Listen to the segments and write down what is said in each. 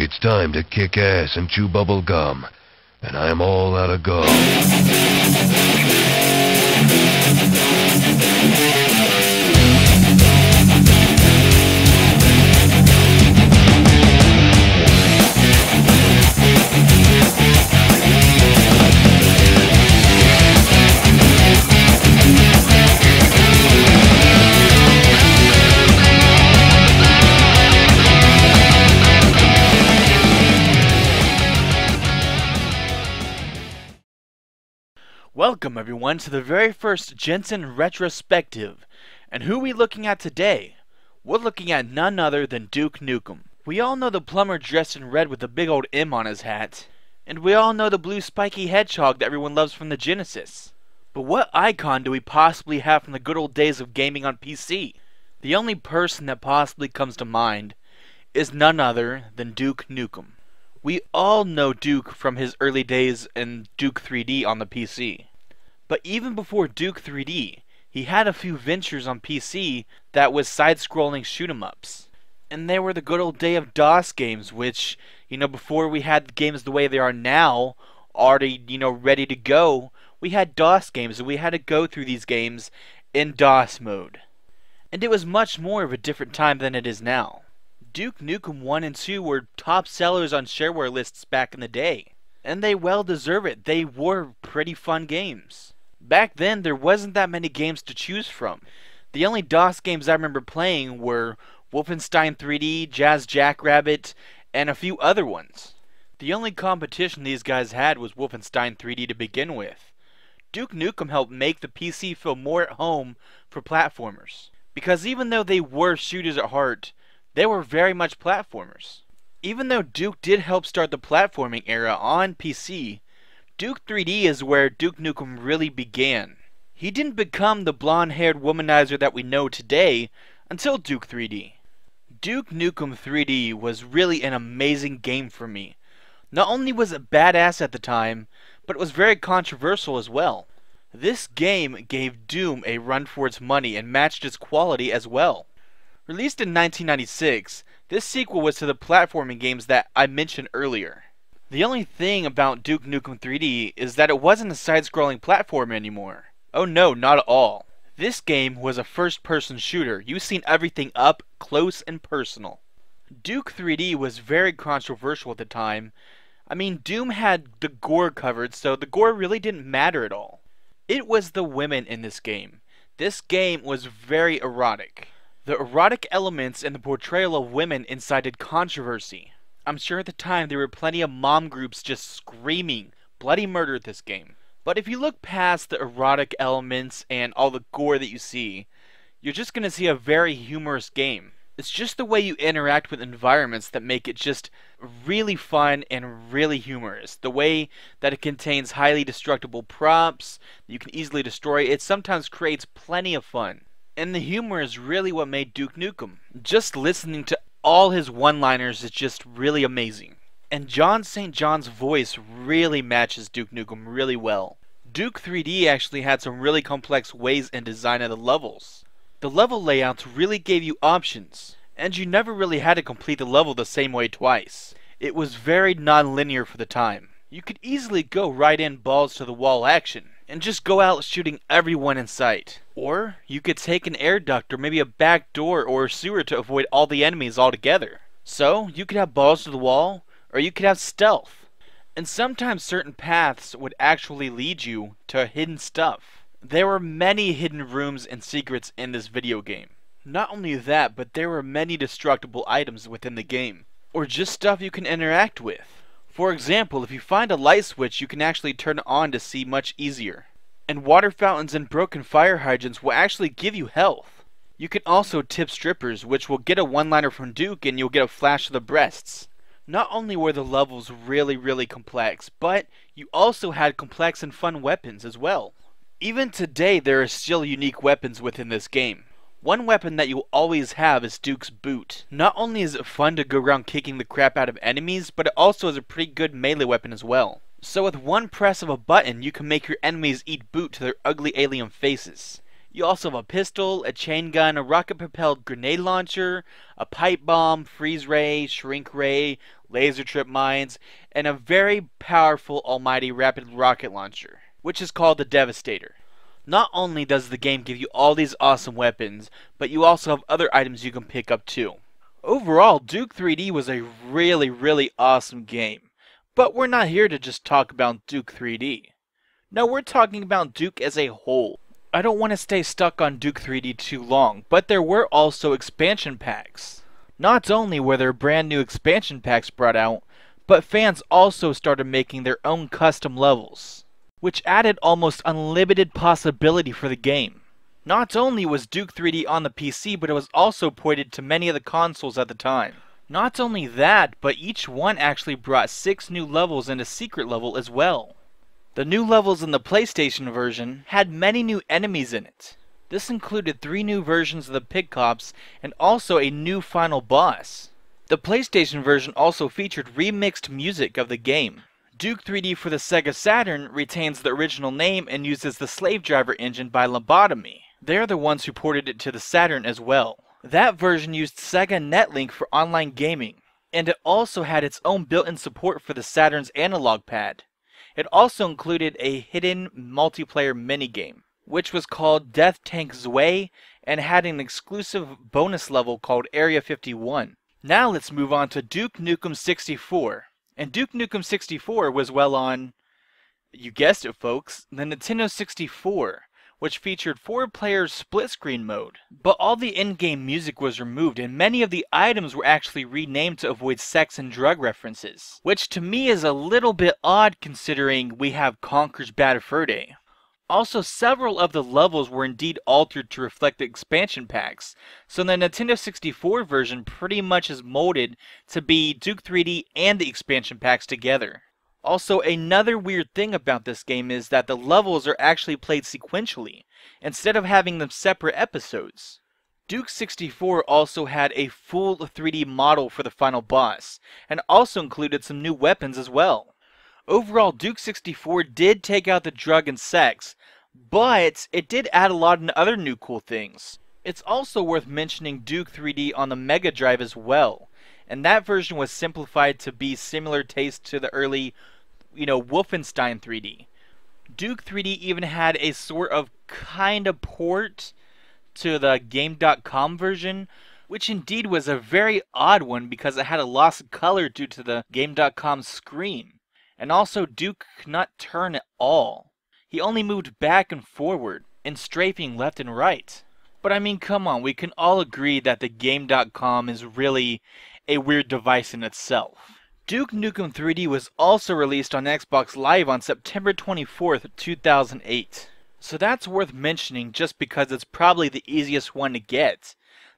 It's time to kick ass and chew bubble gum, and I'm all out of gum. Welcome everyone to the very first Jensen Retrospective. And who are we looking at today? We're looking at none other than Duke Nukem. We all know the plumber dressed in red with a big old M on his hat. And we all know the blue spiky hedgehog that everyone loves from the Genesis. But what icon do we possibly have from the good old days of gaming on PC? The only person that possibly comes to mind is none other than Duke Nukem. We all know Duke from his early days in Duke 3D on the PC. But even before Duke 3D, he had a few ventures on PC that was side-scrolling shoot-em-ups. And they were the good old day of DOS games, which, before we had games the way they are now, already, ready to go, we had DOS games, and we had to go through these games in DOS mode. And it was much more of a different time than it is now. Duke Nukem 1 and 2 were top sellers on shareware lists back in the day. And they well deserve it. They were pretty fun games. Back then, there wasn't that many games to choose from. The only DOS games I remember playing were Wolfenstein 3D, Jazz Jackrabbit, and a few other ones. The only competition these guys had was Wolfenstein 3D to begin with. Duke Nukem helped make the PC feel more at home for platformers. Because even though they were shooters at heart, they were very much platformers. Even though Duke did help start the platforming era on PC, Duke 3D is where Duke Nukem really began. He didn't become the blonde-haired womanizer that we know today until Duke 3D. Duke Nukem 3D was really an amazing game for me. Not only was it badass at the time, but it was very controversial as well. This game gave Doom a run for its money and matched its quality as well. Released in 1996, this sequel was to the platforming games that I mentioned earlier. The only thing about Duke Nukem 3D is that it wasn't a side-scrolling platform anymore. Oh no, not at all. This game was a first-person shooter. You've seen everything up close and personal. Duke 3D was very controversial at the time. I mean, Doom had the gore covered, so the gore really didn't matter at all. It was the women in this game. This game was very erotic. The erotic elements and the portrayal of women incited controversy. I'm sure at the time there were plenty of mom groups just screaming bloody murder at this game. But if you look past the erotic elements and all the gore that you see, you're just going to see a very humorous game. It's just the way you interact with environments that make it just really fun and really humorous. The way that it contains highly destructible props that you can easily destroy, it sometimes creates plenty of fun. And the humor is really what made Duke Nukem. Just listening to all his one-liners is just really amazing. And John St. John's voice really matches Duke Nukem really well. Duke 3D actually had some really complex ways in design of the levels. The level layouts really gave you options, and you never really had to complete the level the same way twice. It was very non-linear for the time. You could easily go right in balls to the wall action, and just go out shooting everyone in sight. Or you could take an air duct or maybe a back door or a sewer to avoid all the enemies altogether. So you could have balls to the wall, or you could have stealth. And sometimes certain paths would actually lead you to hidden stuff. There were many hidden rooms and secrets in this video game. Not only that, but there were many destructible items within the game, or just stuff you can interact with. For example, if you find a light switch, you can actually turn it on to see much easier. And water fountains and broken fire hydrants will actually give you health. You can also tip strippers, which will get a one-liner from Duke and you'll get a flash of the breasts. Not only were the levels really complex, but you also had complex and fun weapons as well. Even today, there are still unique weapons within this game. One weapon that you'll always have is Duke's boot. Not only is it fun to go around kicking the crap out of enemies, but it also is a pretty good melee weapon as well. So with one press of a button, you can make your enemies eat boot to their ugly alien faces. You also have a pistol, a chain gun, a rocket-propelled grenade launcher, a pipe bomb, freeze ray, shrink ray, laser trip mines, and a very powerful almighty rapid rocket launcher, which is called the Devastator. Not only does the game give you all these awesome weapons, but you also have other items you can pick up too. Overall, Duke 3D was a really awesome game. But we're not here to just talk about Duke 3D. No, we're talking about Duke as a whole. I don't want to stay stuck on Duke 3D too long, but there were also expansion packs. Not only were there brand new expansion packs brought out, but fans also started making their own custom levels, which added almost unlimited possibility for the game. Not only was Duke 3D on the PC, but it was also ported to many of the consoles at the time. Not only that, but each one actually brought 6 new levels and a secret level as well. The new levels in the PlayStation version had many new enemies in it. This included 3 new versions of the Pig Cops and also a new final boss. The PlayStation version also featured remixed music of the game. Duke 3D for the Sega Saturn retains the original name and uses the Slave Driver engine by Lobotomy. They're the ones who ported it to the Saturn as well. That version used Sega Netlink for online gaming, and it also had its own built-in support for the Saturn's analog pad. It also included a hidden multiplayer minigame, which was called Death Tank Zwei, and had an exclusive bonus level called Area 51. Now let's move on to Duke Nukem 64. And Duke Nukem 64 was on, you guessed it folks, the Nintendo 64, which featured 4-player split-screen mode. But all the in-game music was removed, and many of the items were actually renamed to avoid sex and drug references, which to me is a little bit odd considering we have Conker's Bad Fur Day. Also, several of the levels were indeed altered to reflect the expansion packs, so the Nintendo 64 version pretty much is molded to be Duke 3D and the expansion packs together. Also, another weird thing about this game is that the levels are actually played sequentially, instead of having them separate episodes. Duke 64 also had a full 3D model for the final boss, and also included some new weapons as well. Overall, Duke 64 did take out the drug and sex, but it did add a lot of other new cool things. It's also worth mentioning Duke 3D on the Mega Drive as well, and that version was simplified to be similar taste to the early, Wolfenstein 3D. Duke 3D even had a sort of kind of port to the Game.com version, which indeed was a very odd one because it had a loss of color due to the Game.com screen. And also, Duke could not turn at all. He only moved back and forward, and strafing left and right. But I mean, come on, we can all agree that the Game.com is really a weird device in itself. Duke Nukem 3D was also released on Xbox Live on September 24th, 2008. So that's worth mentioning just because it's probably the easiest one to get.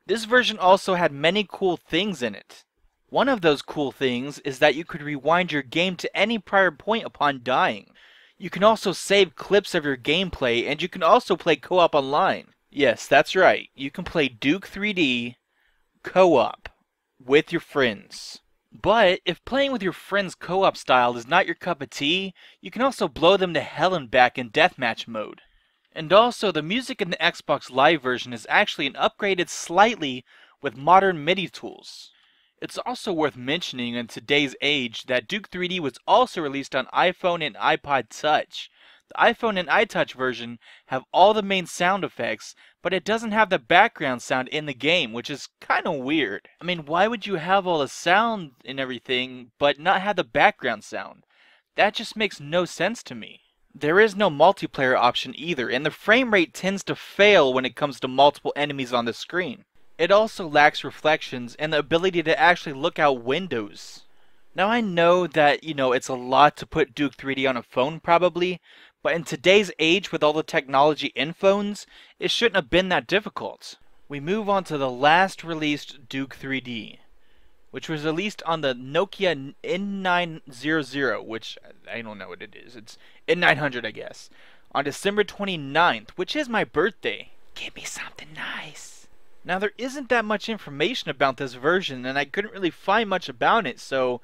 This version also had many cool things in it. One of those cool things is that you could rewind your game to any prior point upon dying. You can also save clips of your gameplay, and you can also play co-op online. Yes, that's right. You can play Duke 3D co-op with your friends. But if playing with your friends co-op style is not your cup of tea, you can also blow them to hell and back in deathmatch mode. And also, the music in the Xbox Live version is actually upgraded slightly with modern MIDI tools. It's also worth mentioning in today's age that Duke 3D was also released on iPhone and iPod Touch. The iPhone and iTouch version have all the main sound effects, but it doesn't have the background sound in the game, which is kind of weird. I mean, why would you have all the sound and everything, but not have the background sound? That just makes no sense to me. There is no multiplayer option either, and the frame rate tends to fail when it comes to multiple enemies on the screen. It also lacks reflections and the ability to actually look out windows. Now I know that, it's a lot to put Duke 3D on a phone probably, but in today's age with all the technology in phones, it shouldn't have been that difficult. We move on to the last released Duke 3D, which was released on the Nokia N900, which I don't know what it is. It's N900, I guess, on December 29th, which is my birthday. Give me something nice. Now, there isn't that much information about this version, and I couldn't really find much about it, so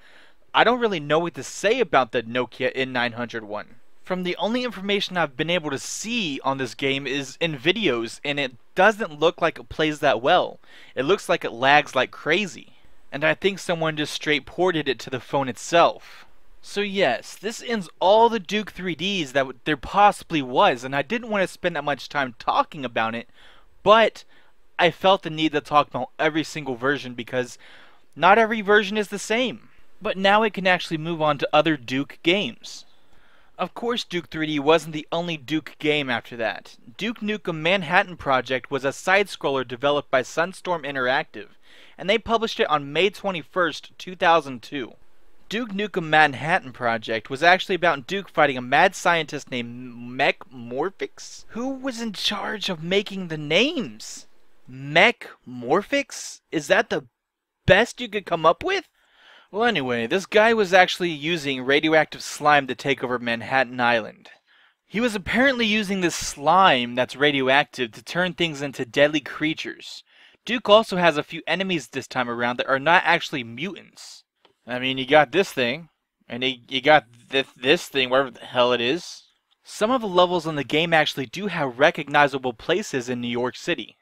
I don't really know what to say about the Nokia N900 one. From the only information I've been able to see on this game is in videos, and it doesn't look like it plays that well. It looks like it lags like crazy. and I think someone just straight ported it to the phone itself. So yes, this ends all the Duke 3Ds that there possibly was, and I didn't want to spend that much time talking about it, but I felt the need to talk about every single version because not every version is the same. But now we can actually move on to other Duke games. Of course, Duke 3D wasn't the only Duke game after that. Duke Nukem Manhattan Project was a side-scroller developed by Sunstorm Interactive, and they published it on May 21st, 2002. Duke Nukem Manhattan Project was actually about Duke fighting a mad scientist named Mech Morphix, who was in charge of making the names. Mech Morphix? Is that the best you could come up with? Well, anyway, this guy was actually using radioactive slime to take over Manhattan Island. He was apparently using this slime that's radioactive to turn things into deadly creatures. Duke also has a few enemies this time around that are not actually mutants. I mean, you got this thing, and you got this thing, wherever the hell it is. Some of the levels in the game actually do have recognizable places in New York City.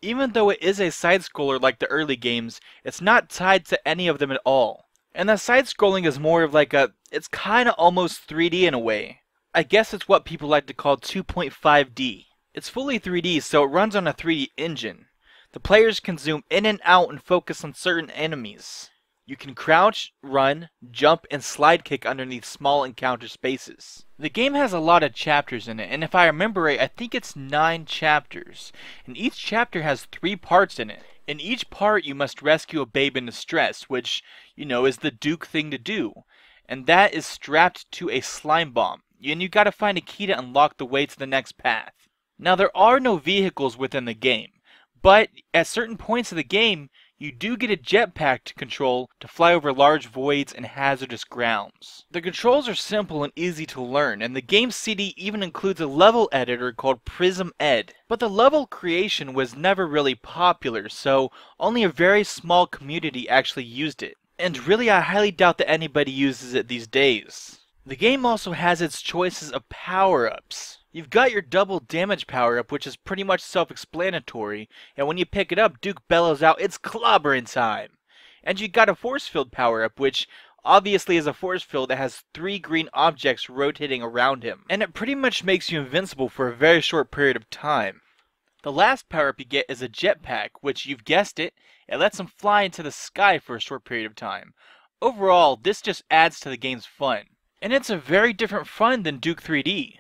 Even though it is a side-scroller like the early games, it's not tied to any of them at all. And the side-scrolling is more of like it's kinda almost 3D in a way. I guess it's what people like to call 2.5D. It's fully 3D, so it runs on a 3D engine. The players can zoom in and out and focus on certain enemies. You can crouch, run, jump, and slide kick underneath small encounter spaces. The game has a lot of chapters in it, and if I remember right, I think it's 9 chapters. And each chapter has 3 parts in it. In each part, you must rescue a babe in distress, which, you know, is the Duke thing to do. And that is strapped to a slime bomb. And you gotta find a key to unlock the way to the next path. Now, there are no vehicles within the game, but at certain points of the game, you do get a jetpack to control to fly over large voids and hazardous grounds. The controls are simple and easy to learn, and the game's CD even includes a level editor called Prism Ed. But the level creation was never really popular, so only a very small community actually used it. And really, I highly doubt that anybody uses it these days. The game also has its choices of power-ups. You've got your double damage power-up, which is pretty much self-explanatory, and when you pick it up, Duke bellows out, "It's clobbering time!" And you got a force field power-up, which obviously is a force field that has 3 green objects rotating around him, and it pretty much makes you invincible for a very short period of time. The last power-up you get is a jetpack, which, you've guessed it, it lets him fly into the sky for a short period of time. Overall, this just adds to the game's fun. And it's a very different fun than Duke 3D.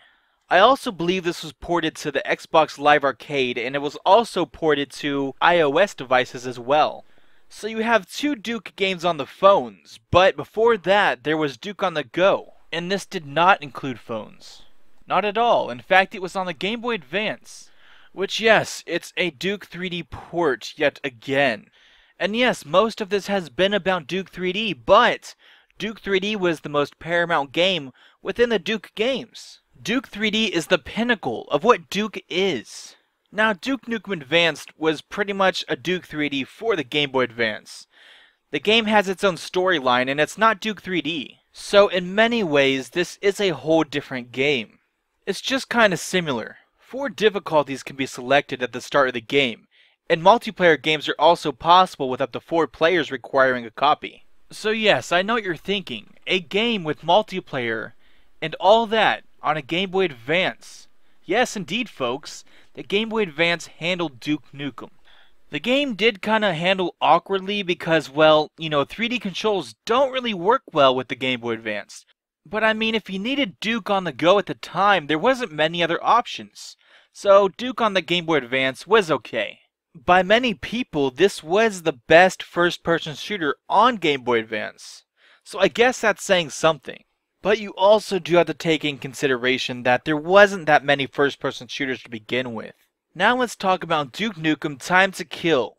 I also believe this was ported to the Xbox Live Arcade, and it was also ported to iOS devices as well. So you have 2 Duke games on the phones, but before that there was Duke on the Go, and this did not include phones. Not at all. In fact, it was on the Game Boy Advance. Which, yes, it's a Duke 3D port yet again. And yes, most of this has been about Duke 3D, but Duke 3D was the most paramount game within the Duke games. Duke 3D is the pinnacle of what Duke is. Now, Duke Nukem Advanced was pretty much a Duke 3D for the Game Boy Advance. The game has its own storyline, and it's not Duke 3D. So in many ways, this is a whole different game. It's just kinda similar. 4 difficulties can be selected at the start of the game, and multiplayer games are also possible with up to 4 players requiring a copy. So yes, I know what you're thinking. A game with multiplayer and all that on a Game Boy Advance. Yes, indeed, folks. The Game Boy Advance handled Duke Nukem. The game did kinda handle awkwardly because, well, you know, 3D controls don't really work well with the Game Boy Advance. But I mean, if you needed Duke on the go at the time, there wasn't many other options. So Duke on the Game Boy Advance was okay. By many people, this was the best first-person shooter on Game Boy Advance. So I guess that's saying something. But you also do have to take in consideration that there wasn't that many first-person shooters to begin with. Now let's talk about Duke Nukem Time to Kill.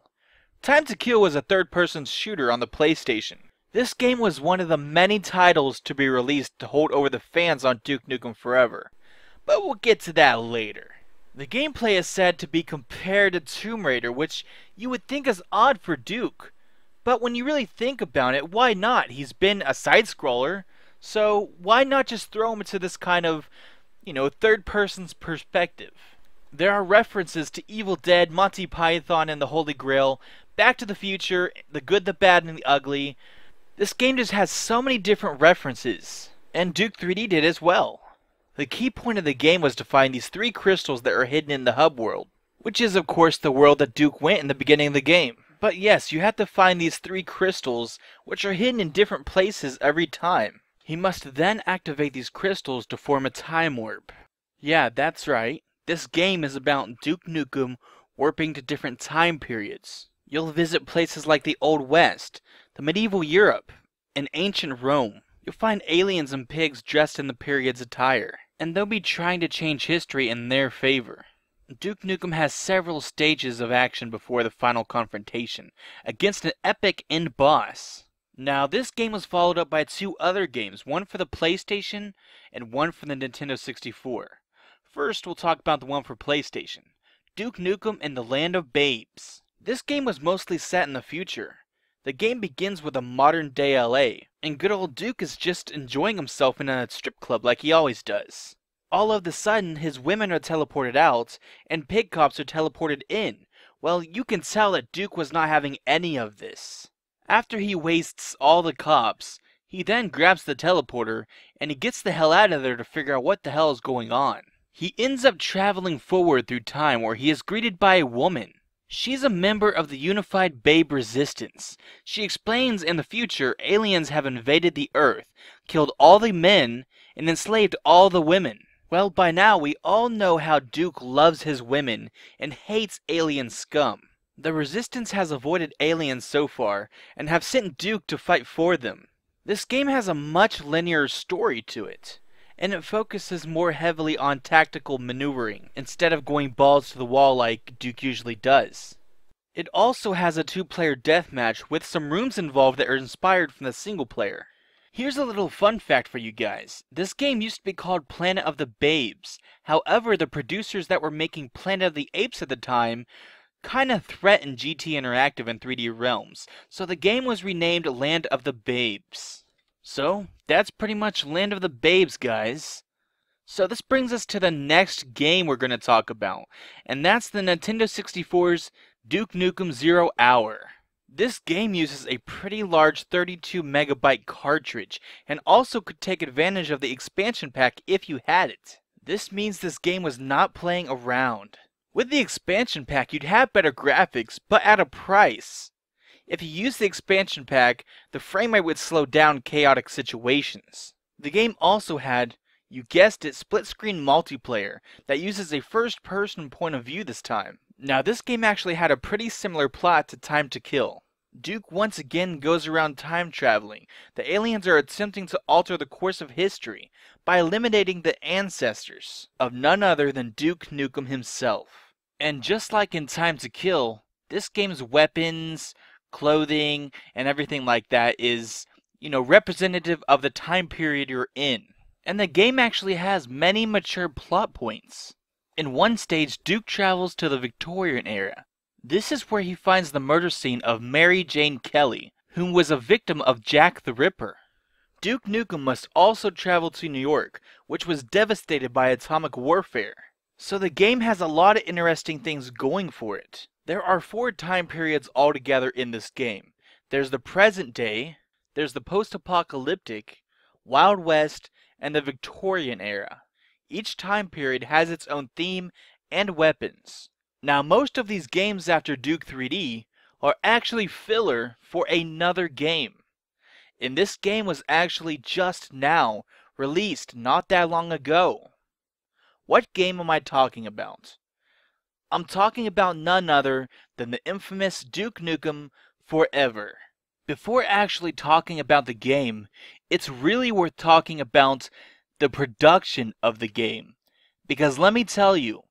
Time to Kill was a third-person shooter on the PlayStation. This game was one of the many titles to be released to hold over the fans on Duke Nukem Forever. But we'll get to that later. The gameplay is said to be compared to Tomb Raider, which you would think is odd for Duke. But when you really think about it, why not? He's been a side-scroller. So why not just throw him into this kind of, you know, third person's perspective? There are references to Evil Dead, Monty Python and the Holy Grail, Back to the Future, The Good, the Bad, and the Ugly. This game just has so many different references, and Duke 3D did as well. The key point of the game was to find these 3 crystals that are hidden in the hub world, which is of course the world that Duke went in the beginning of the game. But yes, you have to find these 3 crystals, which are hidden in different places every time. He must then activate these crystals to form a time warp. Yeah, that's right. This game is about Duke Nukem warping to different time periods. You'll visit places like the Old West, the medieval Europe, and ancient Rome. You'll find aliens and pigs dressed in the period's attire, and they'll be trying to change history in their favor. Duke Nukem has several stages of action before the final confrontation, against an epic end boss. Now, this game was followed up by 2 other games, one for the PlayStation and one for the Nintendo 64. First, we'll talk about the one for PlayStation, Duke Nukem and the Land of Babes. This game was mostly set in the future. The game begins with a modern day LA, and good old Duke is just enjoying himself in a strip club like he always does. All of a sudden, his women are teleported out, and pig cops are teleported in. Well, you can tell that Duke was not having any of this. After he wastes all the cops, he then grabs the teleporter, and he gets the hell out of there to figure out what the hell is going on. He ends up traveling forward through time where he is greeted by a woman. She's a member of the Unified Babe Resistance. She explains in the future aliens have invaded the Earth, killed all the men, and enslaved all the women. Well, by now we all know how Duke loves his women and hates alien scum. The Resistance has avoided aliens so far, and have sent Duke to fight for them. This game has a much linear story to it, and it focuses more heavily on tactical maneuvering, instead of going balls to the wall like Duke usually does. It also has a 2-player deathmatch with some rooms involved that are inspired from the single player. Here's a little fun fact for you guys. This game used to be called Planet of the Babes. However, the producers that were making Planet of the Apes at the time kinda threatened GT Interactive and 3D Realms, so the game was renamed Land of the Babes. So, that's pretty much Land of the Babes, guys. So this brings us to the next game we're going to talk about, and that's the Nintendo 64's Duke Nukem 0 Hour. This game uses a pretty large 32 megabyte cartridge, and also could take advantage of the expansion pack if you had it. This means this game was not playing around. With the expansion pack, you'd have better graphics, but at a price. If you use the expansion pack, the frame rate would slow down chaotic situations. The game also had, you guessed it, split-screen multiplayer that uses a first-person point of view this time. Now, this game actually had a pretty similar plot to Time to Kill. Duke once again goes around time traveling. The aliens are attempting to alter the course of history by eliminating the ancestors of none other than Duke Nukem himself. And just like in Time to Kill, this game's weapons, clothing, and everything like that is, representative of the time period you're in. And the game actually has many mature plot points. In one stage, Duke travels to the Victorian era. This is where he finds the murder scene of Mary Jane Kelly, whom was a victim of Jack the Ripper. Duke Nukem must also travel to New York, which was devastated by atomic warfare. So the game has a lot of interesting things going for it. There are 4 time periods altogether in this game. There's the present day, there's the post-apocalyptic, Wild West, and the Victorian era. Each time period has its own theme and weapons. Now, most of these games after Duke 3D are actually filler for another game. And this game was actually just now released not that long ago. What game am I talking about? I'm talking about none other than the infamous Duke Nukem Forever. Before actually talking about the game, it's really worth talking about the production of the game. Because let me tell you,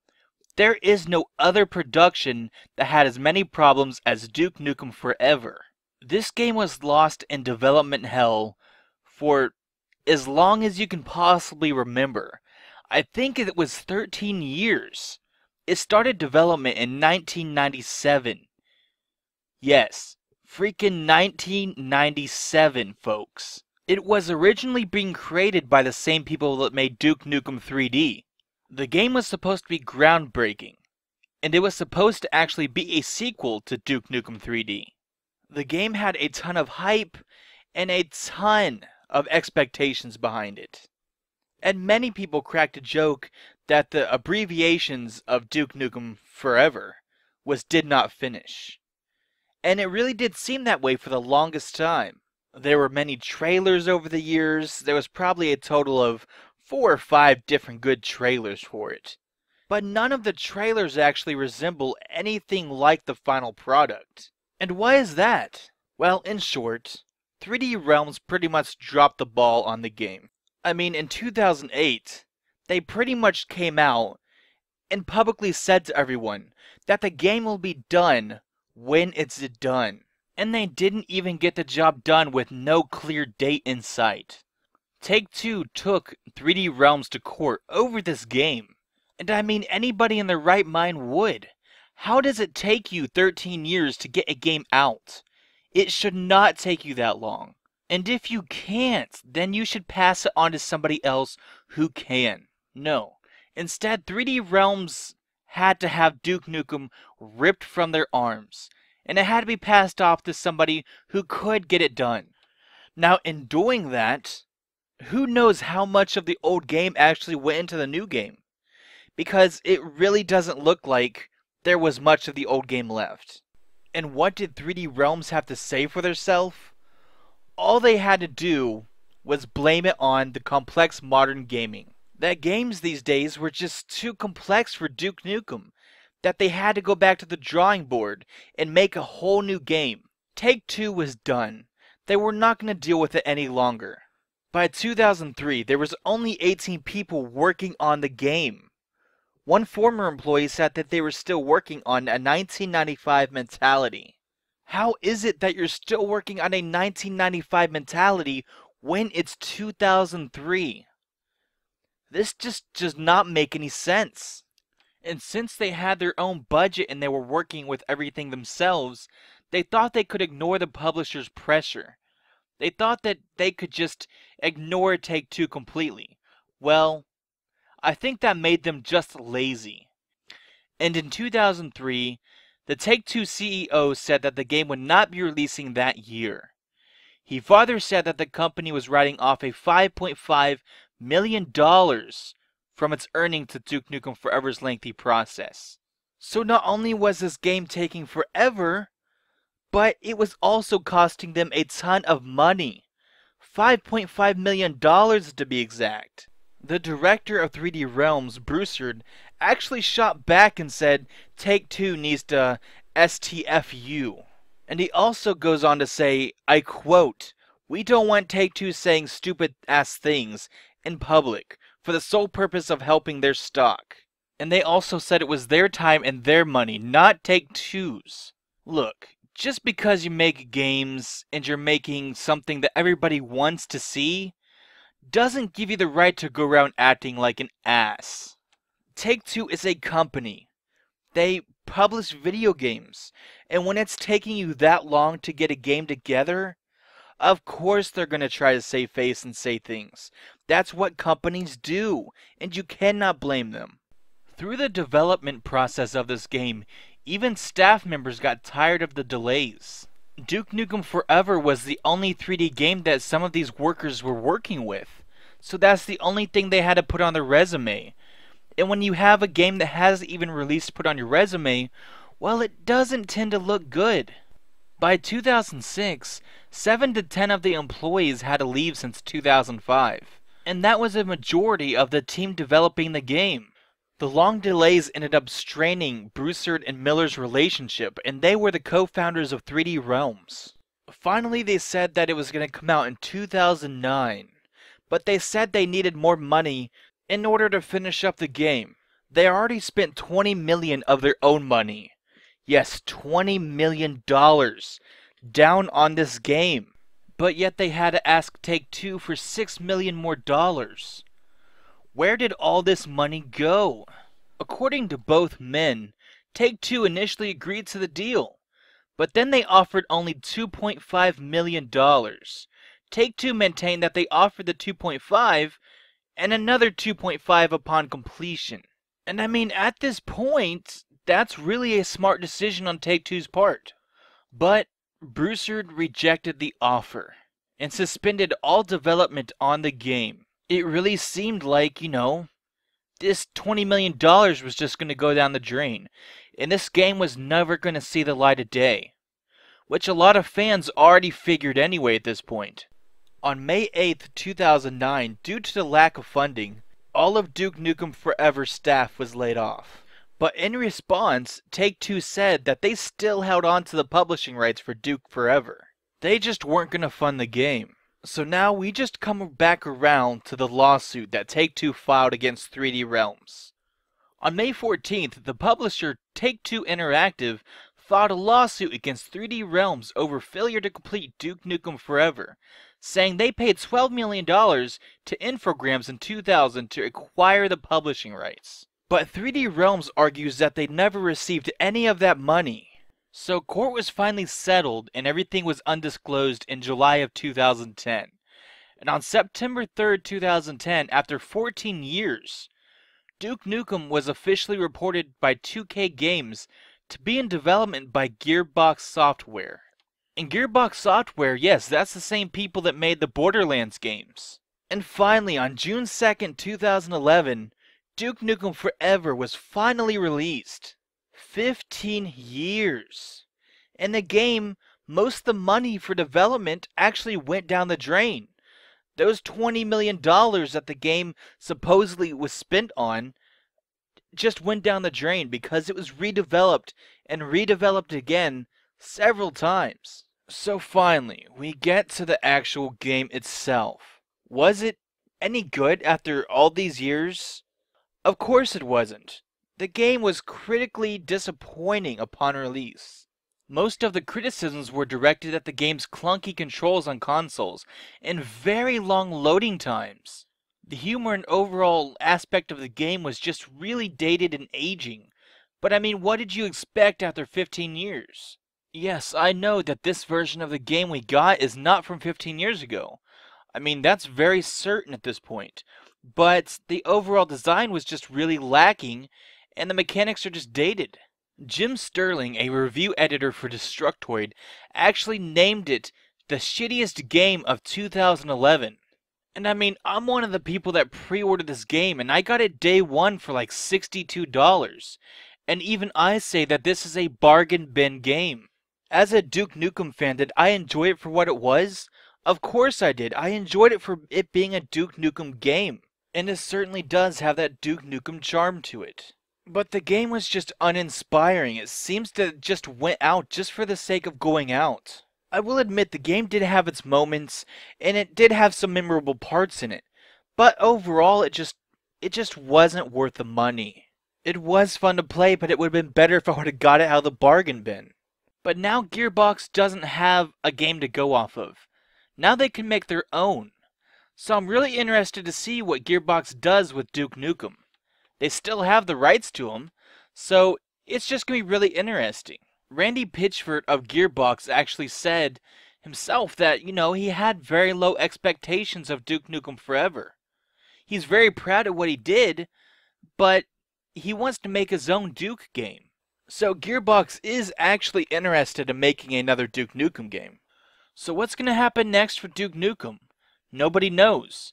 there is no other production that had as many problems as Duke Nukem Forever. This game was lost in development hell for as long as you can possibly remember. I think it was 13 years. It started development in 1997. Yes, freaking 1997, folks. It was originally being created by the same people that made Duke Nukem 3D. The game was supposed to be groundbreaking. and it was supposed to actually be a sequel to Duke Nukem 3D. The game had a ton of hype and a ton of expectations behind it. And many people cracked a joke that the abbreviations of Duke Nukem Forever was did not finish. And it really did seem that way for the longest time. There were many trailers over the years. There was probably a total of 4 or 5 different good trailers for it. But none of the trailers actually resemble anything like the final product. And why is that? Well, in short, 3D Realms pretty much dropped the ball on the game. I mean, in 2008, they pretty much came out and publicly said to everyone that the game will be done when it's done. And they didn't even get the job done with no clear date in sight. Take-Two took 3D Realms to court over this game. And I mean, anybody in their right mind would. How does it take you 13 years to get a game out? It should not take you that long. And if you can't, then you should pass it on to somebody else who can. No. Instead, 3D Realms had to have Duke Nukem ripped from their arms. And it had to be passed off to somebody who could get it done. Now, in doing that, who knows how much of the old game actually went into the new game? Because it really doesn't look like there was much of the old game left. And what did 3D Realms have to say for themselves? All they had to do was blame it on the complex modern gaming. That games these days were just too complex for Duke Nukem, that they had to go back to the drawing board and make a whole new game. Take-Two was done. They were not going to deal with it any longer. By 2003, there was only 18 people working on the game. One former employee said that they were still working on a 1995 mentality. How is it that you're still working on a 1995 mentality when it's 2003? This just does not make any sense. And since they had their own budget and they were working with everything themselves, they thought they could ignore the publisher's pressure. They thought that they could just ignore Take-Two completely. Well, I think that made them just lazy. And in 2003, the Take-Two CEO said that the game would not be releasing that year. He further said that the company was writing off a $5.5 million from its earnings to Duke Nukem Forever's lengthy process. So not only was this game taking forever, but it was also costing them a ton of money. $5.5 million to be exact. The director of 3D Realms, Broussard, actually shot back and said Take-Two needs to STFU. And he also goes on to say, I quote, "We don't want Take-Two saying stupid ass things in public for the sole purpose of helping their stock." And they also said it was their time and their money, not Take-Two's. Look, just because you make games and you're making something that everybody wants to see, doesn't give you the right to go around acting like an ass. Take-Two is a company. They publish video games, and when it's taking you that long to get a game together, of course they're going to try to save face and say things. That's what companies do, and you cannot blame them. Through the development process of this game, even staff members got tired of the delays. Duke Nukem Forever was the only 3D game that some of these workers were working with, so that's the only thing they had to put on their resume. And when you have a game that hasn't even released to put on your resume, well, it doesn't tend to look good. By 2006, 7 to 10 of the employees had to leave since 2005, and that was a majority of the team developing the game. The long delays ended up straining Broussard and Miller's relationship, and they were the co-founders of 3D Realms. Finally, they said that it was going to come out in 2009, but they said they needed more money in order to finish up the game. They already spent $20 million of their own money. Yes, $20 million down on this game. But yet they had to ask Take-Two for $6 million more dollars. Where did all this money go? According to both men, Take-Two initially agreed to the deal, but then they offered only $2.5 million. Take-Two maintained that they offered the 2.5 and another 2.5 upon completion. And I mean, at this point, that's really a smart decision on Take-Two's part. But Broussard rejected the offer and suspended all development on the game. It really seemed like, this $20 million was just going to go down the drain, and this game was never going to see the light of day, which a lot of fans already figured anyway at this point. On May 8th, 2009, due to the lack of funding, all of Duke Nukem Forever staff was laid off. But in response, Take-Two said that they still held on to the publishing rights for Duke Forever. They just weren't going to fund the game. So now we just come back around to the lawsuit that Take-Two filed against 3D Realms. On May 14th, the publisher Take-Two Interactive filed a lawsuit against 3D Realms over failure to complete Duke Nukem Forever, saying they paid $12 million to Infogrames in 2000 to acquire the publishing rights. But 3D Realms argues that they never received any of that money. So court was finally settled and everything was undisclosed in July of 2010. And on September 3rd, 2010, after 14 years, Duke Nukem was officially reported by 2K Games to be in development by Gearbox Software. And Gearbox Software, yes, that's the same people that made the Borderlands games. And finally, on June 2nd, 2011, Duke Nukem Forever was finally released. 15 years. In the game, most of the money for development actually went down the drain. Those $20 million that the game supposedly was spent on just went down the drain because it was redeveloped and redeveloped again several times. So finally, we get to the actual game itself. Was it any good after all these years? Of course it wasn't. The game was critically disappointing upon release. Most of the criticisms were directed at the game's clunky controls on consoles and very long loading times. The humor and overall aspect of the game was just really dated and aging. But I mean, what did you expect after 15 years? Yes, I know that this version of the game we got is not from 15 years ago. I mean, that's very certain at this point. But the overall design was just really lacking, and the mechanics are just dated. Jim Sterling, a review editor for Destructoid, actually named it the shittiest game of 2011. And I mean, I'm one of the people that pre-ordered this game, and I got it day one for like $62. And even I say that this is a bargain bin game. As a Duke Nukem fan, did I enjoy it for what it was? Of course I did. I enjoyed it for it being a Duke Nukem game. And it certainly does have that Duke Nukem charm to it. But the game was just uninspiring. It seems that it just went out just for the sake of going out. I will admit the game did have its moments, and it did have some memorable parts in it. But overall, it just wasn't worth the money. It was fun to play, but it would have been better if I would have got it out of the bargain bin. But now Gearbox doesn't have a game to go off of. Now they can make their own. So I'm really interested to see what Gearbox does with Duke Nukem. They still have the rights to them, so it's just going to be really interesting. Randy Pitchford of Gearbox actually said himself that, he had very low expectations of Duke Nukem Forever. He's very proud of what he did, but he wants to make his own Duke game. So Gearbox is actually interested in making another Duke Nukem game. So what's going to happen next for Duke Nukem? Nobody knows.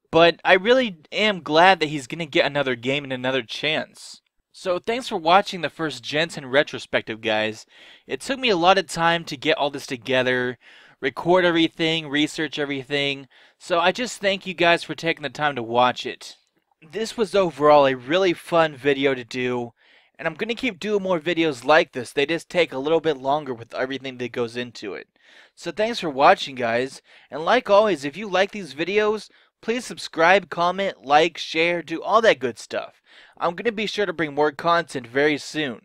But I really am glad that he's going to get another game and another chance. So thanks for watching the first Jensen Retrospective, guys. It took me a lot of time to get all this together, record everything, research everything. So I just thank you guys for taking the time to watch it. This was overall a really fun video to do. And I'm going to keep doing more videos like this. They just take a little bit longer with everything that goes into it. So thanks for watching, guys. And like always, if you like these videos, please subscribe, comment, like, share, do all that good stuff. I'm going to be sure to bring more content very soon.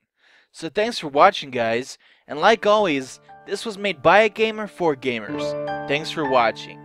So thanks for watching, guys. And like always, this was made by a gamer for gamers. Thanks for watching.